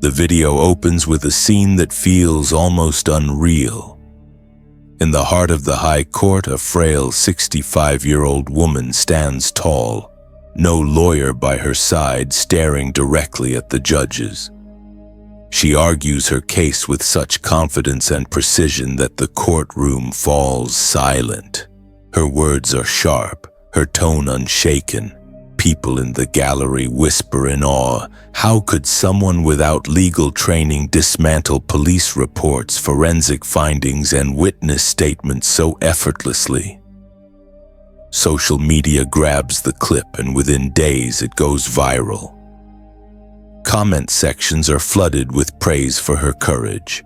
The video opens with a scene that feels almost unreal. In the heart of the High Court, a frail 65-year-old woman stands tall, no lawyer by her side, staring directly at the judges. She argues her case with such confidence and precision that the courtroom falls silent. Her words are sharp, her tone unshaken. People in the gallery whisper in awe. How could someone without legal training dismantle police reports, forensic findings, and witness statements so effortlessly? Social media grabs the clip, and within days it goes viral. Comment sections are flooded with praise for her courage.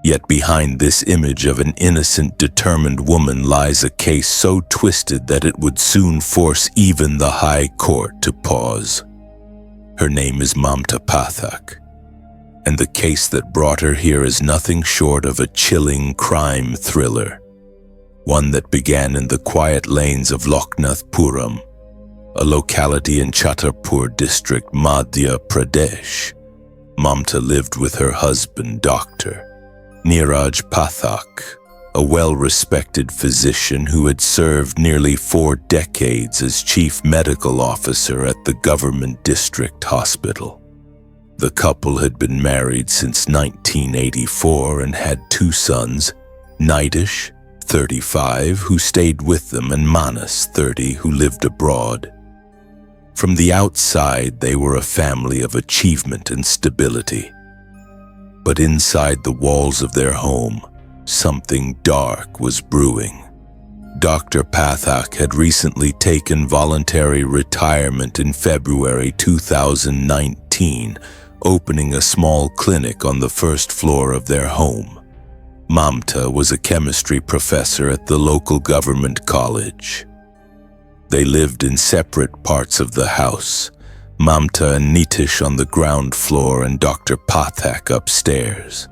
Yet behind this image of an innocent, determined woman lies a case so twisted that it would soon force even the High Court to pause. Her name is Mamta Pathak, and the case that brought her here is nothing short of a chilling crime thriller. One that began in the quiet lanes of Loknathpuram, a locality in Chhatarpur district, Madhya Pradesh. Mamta lived with her husband, Dr. Neeraj Pathak, a well-respected physician who had served nearly 4 decades as chief medical officer at the government district hospital. The couple had been married since 1984 and had 2 sons, Nitish, 35, who stayed with them, and Manas, 30, who lived abroad. From the outside, they were a family of achievement and stability. But inside the walls of their home, something dark was brewing. Dr. Pathak had recently taken voluntary retirement in February 2019, opening a small clinic on the first floor of their home. Mamta was a chemistry professor at the local government college. They lived in separate parts of the house, Mamta and Nitish on the ground floor and Dr. Pathak upstairs.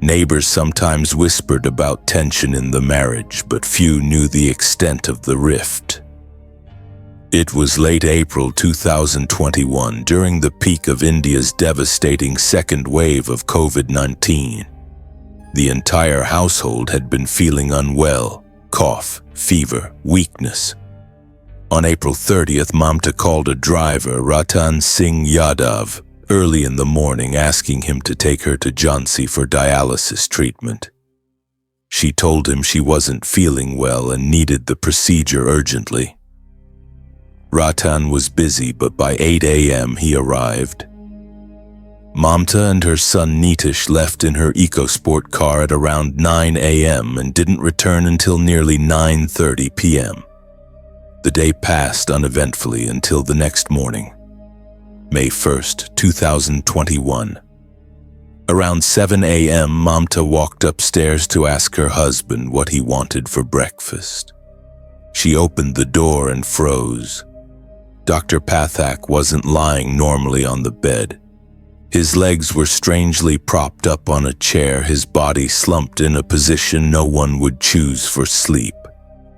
Neighbors sometimes whispered about tension in the marriage, but few knew the extent of the rift. It was late April 2021, during the peak of India's devastating second wave of COVID-19. The entire household had been feeling unwell, cough, fever, weakness. On April 30th, Mamta called a driver, Ratan Singh Yadav, early in the morning, asking him to take her to Jhansi for dialysis treatment. She told him she wasn't feeling well and needed the procedure urgently. Ratan was busy, but by 8 a.m. he arrived. Mamta and her son Nitish left in her EcoSport car at around 9 a.m. and didn't return until nearly 9:30 p.m. The day passed uneventfully until the next morning, May 1st, 2021. Around 7 a.m., Mamta walked upstairs to ask her husband what he wanted for breakfast. She opened the door and froze. Dr. Pathak wasn't lying normally on the bed. His legs were strangely propped up on a chair, his body slumped in a position no one would choose for sleep.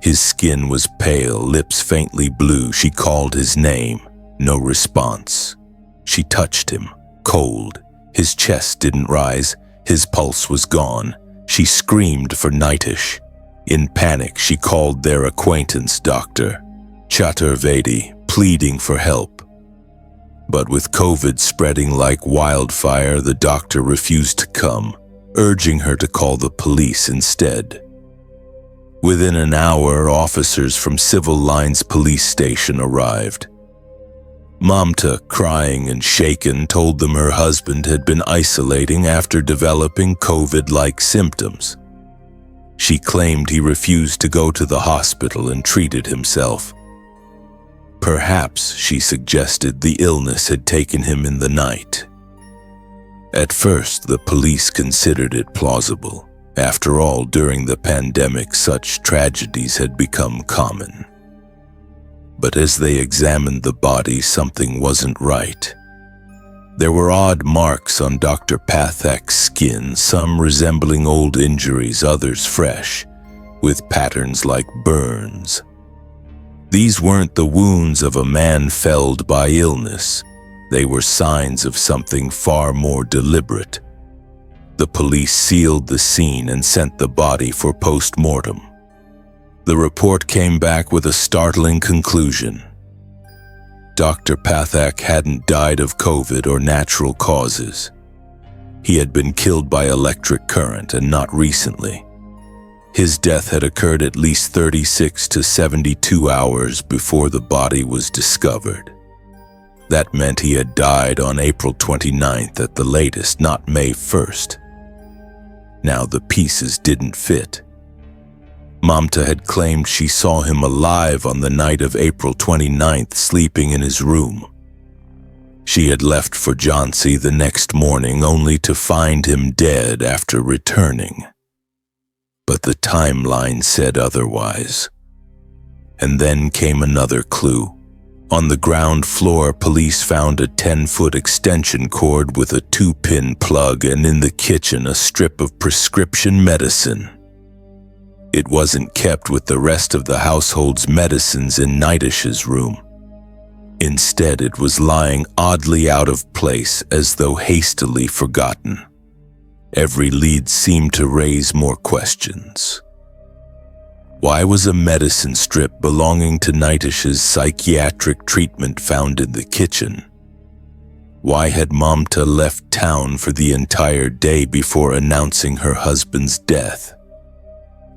His skin was pale, lips faintly blue. She called his name. No response. She touched him, cold. His chest didn't rise. His pulse was gone. She screamed for Nitish. In panic, she called their acquaintance, Dr. Chaturvedi, pleading for help. But with COVID spreading like wildfire, the doctor refused to come, urging her to call the police instead. Within an hour, officers from Civil Lines Police Station arrived. Mamta, crying and shaken, told them her husband had been isolating after developing COVID-like symptoms. She claimed he refused to go to the hospital and treated himself. Perhaps, she suggested, the illness had taken him in the night. At first, the police considered it plausible. After all, during the pandemic, such tragedies had become common. But as they examined the body, something wasn't right. There were odd marks on Dr. Pathak's skin, some resembling old injuries, others fresh, with patterns like burns. These weren't the wounds of a man felled by illness. They were signs of something far more deliberate. The police sealed the scene and sent the body for post-mortem. The report came back with a startling conclusion. Dr. Pathak hadn't died of COVID or natural causes. He had been killed by electric current, and not recently. His death had occurred at least 36 to 72 hours before the body was discovered. That meant he had died on April 29th at the latest, not May 1st. Now the pieces didn't fit. Mamta had claimed she saw him alive on the night of April 29th, sleeping in his room. She had left for Jhansi the next morning only to find him dead after returning. But the timeline said otherwise. And then came another clue. On the ground floor, police found a 10-foot extension cord with a 2-pin plug, and in the kitchen a strip of prescription medicine. It wasn't kept with the rest of the household's medicines in Nitish's room. Instead, it was lying oddly out of place, as though hastily forgotten. Every lead seemed to raise more questions. Why was a medicine strip belonging to Nitish's psychiatric treatment found in the kitchen? Why had Mamta left town for the entire day before announcing her husband's death?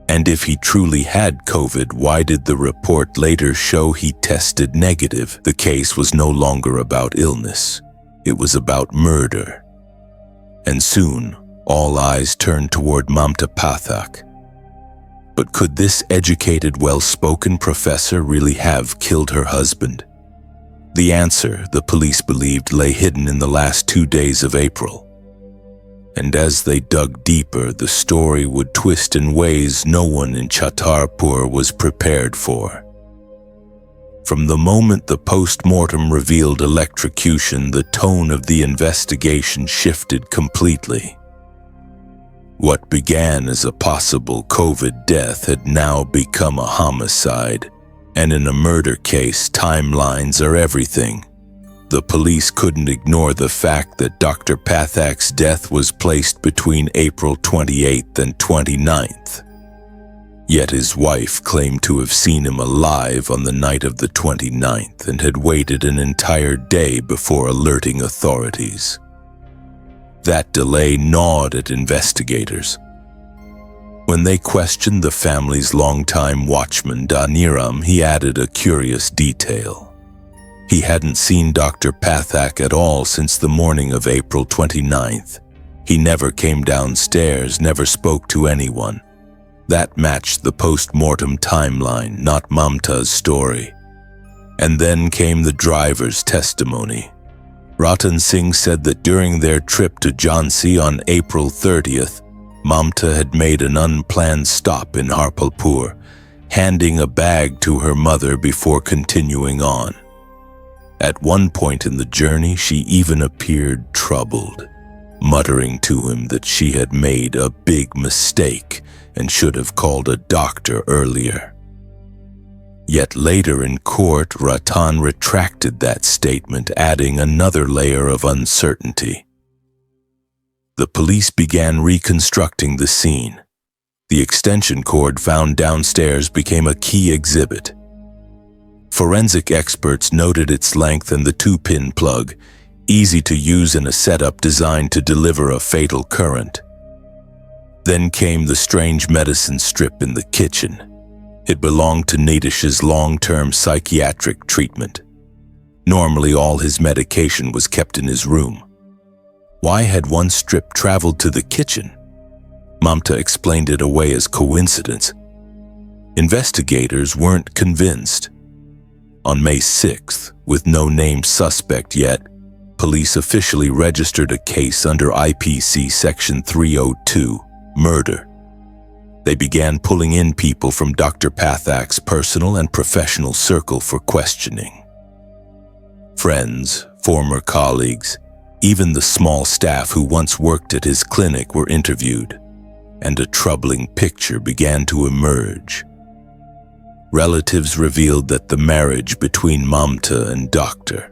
And if he truly had COVID, why did the report later show he tested negative? The case was no longer about illness. It was about murder. And soon, all eyes turned toward Mamta Pathak. But could this educated, well-spoken professor really have killed her husband? The answer, the police believed, lay hidden in the last 2 days of April. And as they dug deeper, the story would twist in ways no one in Chhatarpur was prepared for. From the moment the post-mortem revealed electrocution, the tone of the investigation shifted completely. What began as a possible COVID death had now become a homicide, and in a murder case, timelines are everything. The police couldn't ignore the fact that Dr. Pathak's death was placed between April 28th and 29th. Yet his wife claimed to have seen him alive on the night of the 29th and had waited an entire day before alerting authorities. That delay gnawed at investigators. When they questioned the family's longtime watchman, Daniram, he added a curious detail. He hadn't seen Dr. Pathak at all since the morning of April 29th. He never came downstairs, never spoke to anyone. That matched the post-mortem timeline, not Mamta's story. And then came the driver's testimony. Ratan Singh said that during their trip to Jhansi on April 30th, Mamta had made an unplanned stop in Harpalpur, handing a bag to her mother before continuing on. At one point in the journey, she even appeared troubled, muttering to him that she had made a big mistake and should have called a doctor earlier. Yet later in court, Ratan retracted that statement, adding another layer of uncertainty. The police began reconstructing the scene. The extension cord found downstairs became a key exhibit. Forensic experts noted its length and the 2-pin plug, easy to use in a setup designed to deliver a fatal current. Then came the strange medicine strip in the kitchen. It belonged to Nitish's long-term psychiatric treatment. Normally, all his medication was kept in his room. Why had one strip traveled to the kitchen? Mamta explained it away as coincidence. Investigators weren't convinced. On May 6th, with no named suspect yet, police officially registered a case under IPC Section 302, murder. They began pulling in people from Dr. Pathak's personal and professional circle for questioning. Friends, former colleagues, even the small staff who once worked at his clinic were interviewed, and a troubling picture began to emerge. Relatives revealed that the marriage between Mamta and Dr.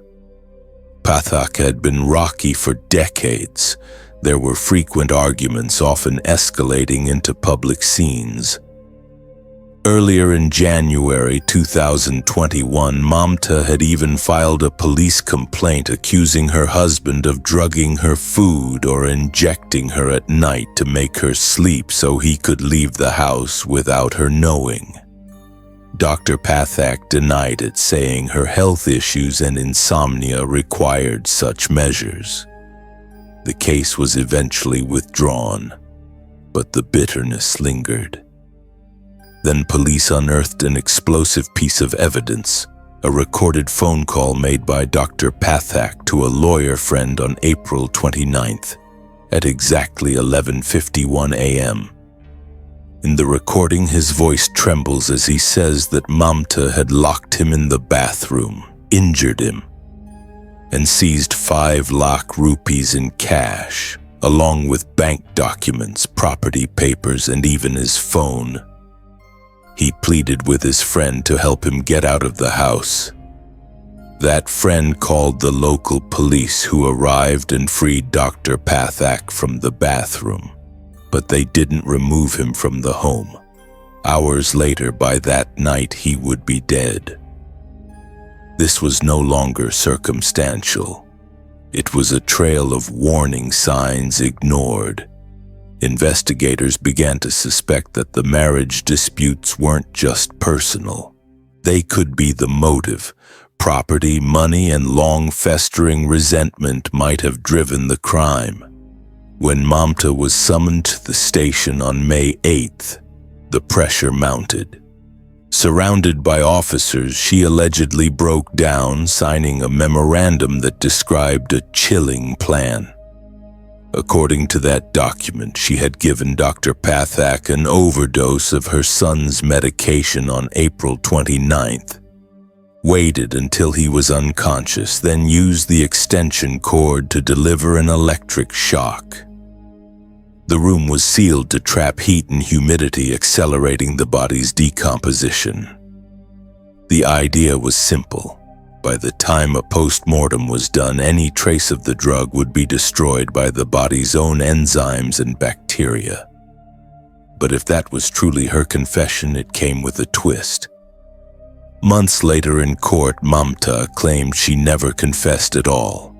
Pathak had been rocky for decades. There were frequent arguments, often escalating into public scenes. Earlier in January 2021, Mamta had even filed a police complaint accusing her husband of drugging her food or injecting her at night to make her sleep so he could leave the house without her knowing. Dr. Pathak denied it, saying her health issues and insomnia required such measures. The case was eventually withdrawn, but the bitterness lingered. Then police unearthed an explosive piece of evidence, a recorded phone call made by Dr. Pathak to a lawyer friend on April 29th at exactly 11:51 a.m. In the recording, his voice trembles as he says that Mamta had locked him in the bathroom, injured him, and seized 5 lakh rupees in cash, along with bank documents, property papers, and even his phone. He pleaded with his friend to help him get out of the house. That friend called the local police, who arrived and freed Dr. Pathak from the bathroom. But they didn't remove him from the home. Hours later, by that night, he would be dead. This was no longer circumstantial. It was a trail of warning signs ignored. Investigators began to suspect that the marriage disputes weren't just personal. They could be the motive. Property, money, and long-festering resentment might have driven the crime. When Mamta was summoned to the station on May 8th, the pressure mounted. Surrounded by officers, she allegedly broke down, signing a memorandum that described a chilling plan. According to that document, she had given Dr. Pathak an overdose of her son's medication on April 29th, waited until he was unconscious, then used the extension cord to deliver an electric shock. The room was sealed to trap heat and humidity, accelerating the body's decomposition. The idea was simple. By the time a post-mortem was done, any trace of the drug would be destroyed by the body's own enzymes and bacteria. But if that was truly her confession, it came with a twist. Months later in court, Mamta claimed she never confessed at all,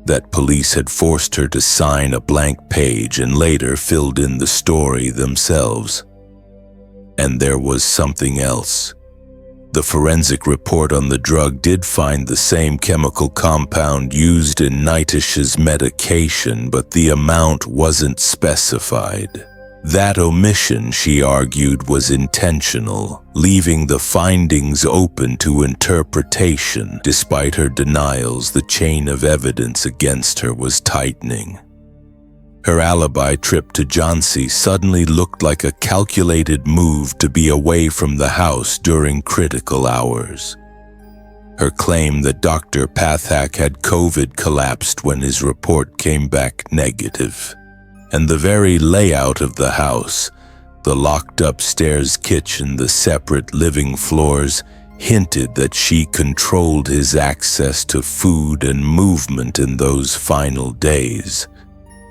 that police had forced her to sign a blank page and later filled in the story themselves. And there was something else. The forensic report on the drug did find the same chemical compound used in Nitish's medication, but the amount wasn't specified. That omission, she argued, was intentional, leaving the findings open to interpretation. Despite her denials, the chain of evidence against her was tightening. Her alibi trip to Jhansi suddenly looked like a calculated move to be away from the house during critical hours. Her claim that Dr. Pathak had COVID collapsed when his report came back negative. And the very layout of the house, the locked upstairs kitchen, the separate living floors, hinted that she controlled his access to food and movement in those final days.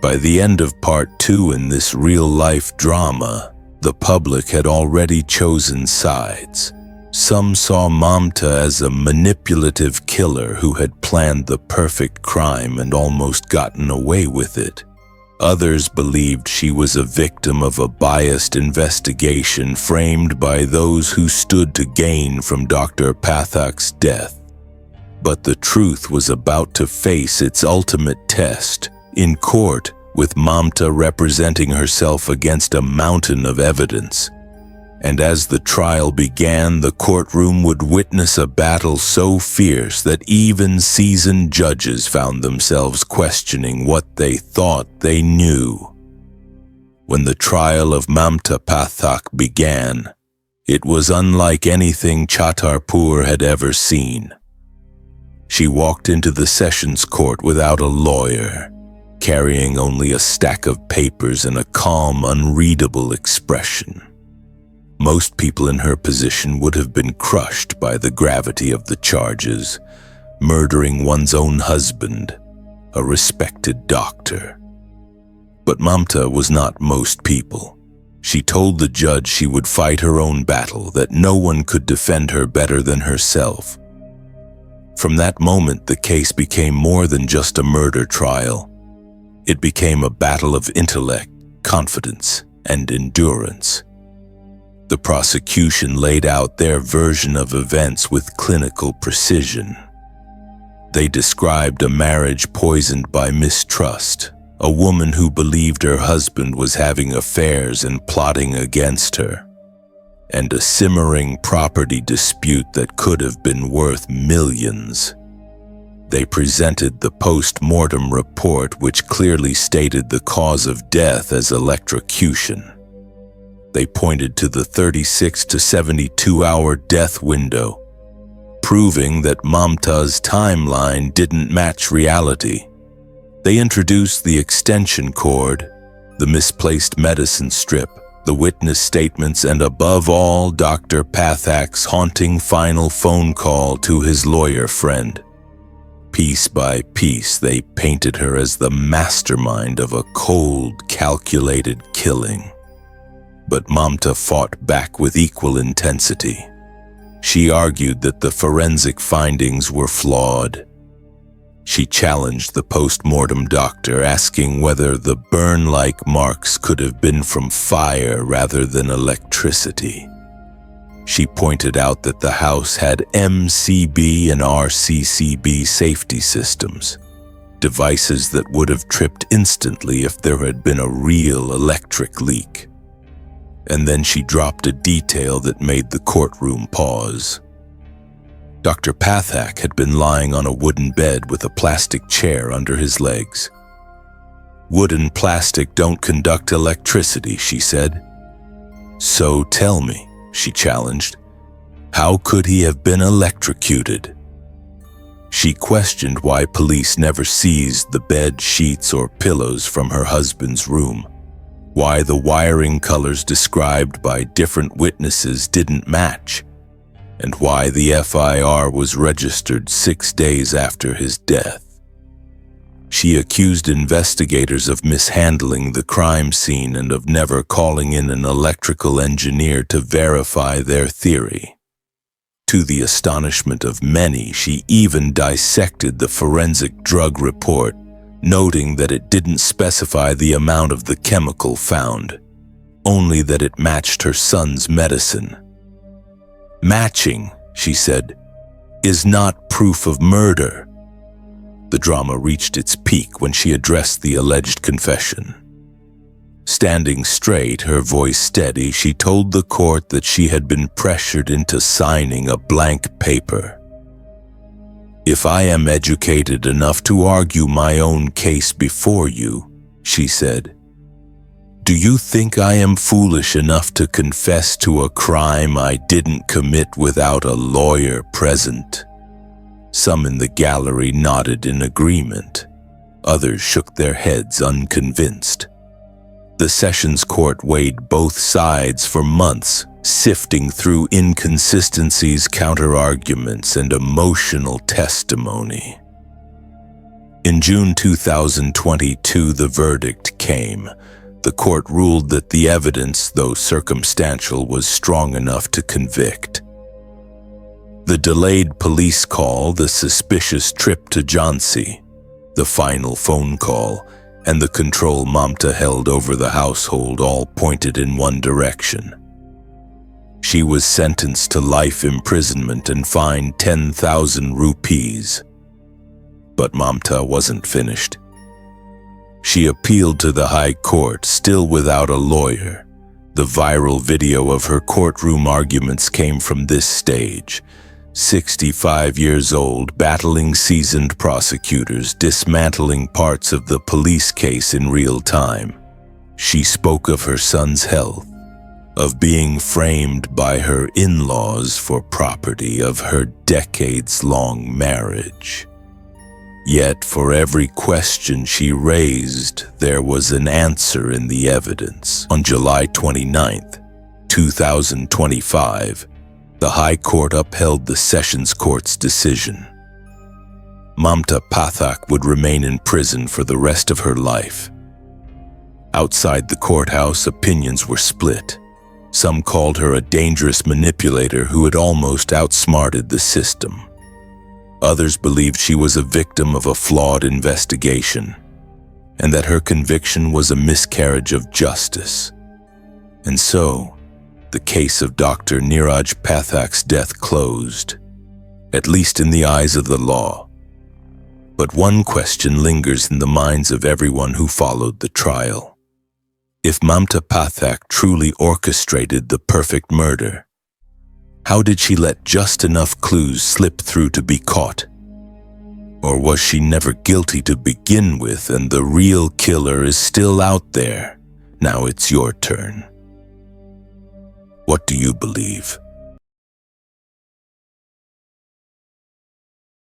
By the end of part 2 in this real-life drama, the public had already chosen sides. Some saw Mamta as a manipulative killer who had planned the perfect crime and almost gotten away with it. Others believed she was a victim of a biased investigation framed by those who stood to gain from Dr. Pathak's death. But the truth was about to face its ultimate test. In court, with Mamta representing herself against a mountain of evidence. And as the trial began, the courtroom would witness a battle so fierce that even seasoned judges found themselves questioning what they thought they knew. When the trial of Mamta Pathak began, it was unlike anything Chhatarpur had ever seen. She walked into the sessions court without a lawyer, carrying only a stack of papers and a calm, unreadable expression. Most people in her position would have been crushed by the gravity of the charges, murdering one's own husband, a respected doctor. But Mamta was not most people. She told the judge she would fight her own battle, that no one could defend her better than herself. From that moment, the case became more than just a murder trial. It became a battle of intellect, confidence, and endurance. The prosecution laid out their version of events with clinical precision. They described a marriage poisoned by mistrust, a woman who believed her husband was having affairs and plotting against her, and a simmering property dispute that could have been worth millions. They presented the post-mortem report, which clearly stated the cause of death as electrocution. They pointed to the 36 to 72-hour death window, proving that Mamta's timeline didn't match reality. They introduced the extension cord, the misplaced medicine strip, the witness statements, and above all, Dr. Pathak's haunting final phone call to his lawyer friend. Piece by piece, they painted her as the mastermind of a cold, calculated killing. But Mamta fought back with equal intensity. She argued that the forensic findings were flawed. She challenged the post-mortem doctor, asking whether the burn-like marks could have been from fire rather than electricity. She pointed out that the house had MCB and RCCB safety systems, devices that would have tripped instantly if there had been a real electric leak. And then she dropped a detail that made the courtroom pause. Dr. Pathak had been lying on a wooden bed with a plastic chair under his legs. "Wood and plastic don't conduct electricity," she said. "So tell me," she challenged, "how could he have been electrocuted?" She questioned why police never seized the bed sheets or pillows from her husband's room, why the wiring colors described by different witnesses didn't match, and why the FIR was registered 6 days after his death. She accused investigators of mishandling the crime scene and of never calling in an electrical engineer to verify their theory. To the astonishment of many, she even dissected the forensic drug report, noting that it didn't specify the amount of the chemical found, only that it matched her son's medicine. "Matching," she said, "is not proof of murder." The drama reached its peak when she addressed the alleged confession. Standing straight, her voice steady, she told the court that she had been pressured into signing a blank paper. "If I am educated enough to argue my own case before you," she said, "do you think I am foolish enough to confess to a crime I didn't commit without a lawyer present?" Some in the gallery nodded in agreement. Others shook their heads unconvinced. The Sessions Court weighed both sides for months, sifting through inconsistencies, counter-arguments, and emotional testimony. In June 2022, the verdict came. The court ruled that the evidence, though circumstantial, was strong enough to convict. The delayed police call, the suspicious trip to Jhansi, the final phone call, and the control Mamta held over the household all pointed in one direction. She was sentenced to life imprisonment and fined 10,000 rupees. But Mamta wasn't finished. She appealed to the High Court, still without a lawyer. The viral video of her courtroom arguments came from this stage. 65 years old, battling seasoned prosecutors, dismantling parts of the police case in real time. She spoke of her son's health, of being framed by her in-laws for property, of her decades-long marriage. Yet for every question she raised, there was an answer in the evidence. On July 29, 2025, the High Court upheld the Sessions Court's decision. Mamta Pathak would remain in prison for the rest of her life. Outside the courthouse, opinions were split. Some called her a dangerous manipulator who had almost outsmarted the system. Others believed she was a victim of a flawed investigation, and that her conviction was a miscarriage of justice. And so, the case of Dr. Neeraj Pathak's death closed, at least in the eyes of the law. But one question lingers in the minds of everyone who followed the trial. If Mamta Pathak truly orchestrated the perfect murder, how did she let just enough clues slip through to be caught? Or was she never guilty to begin with and the real killer is still out there? Now it's your turn. What do you believe?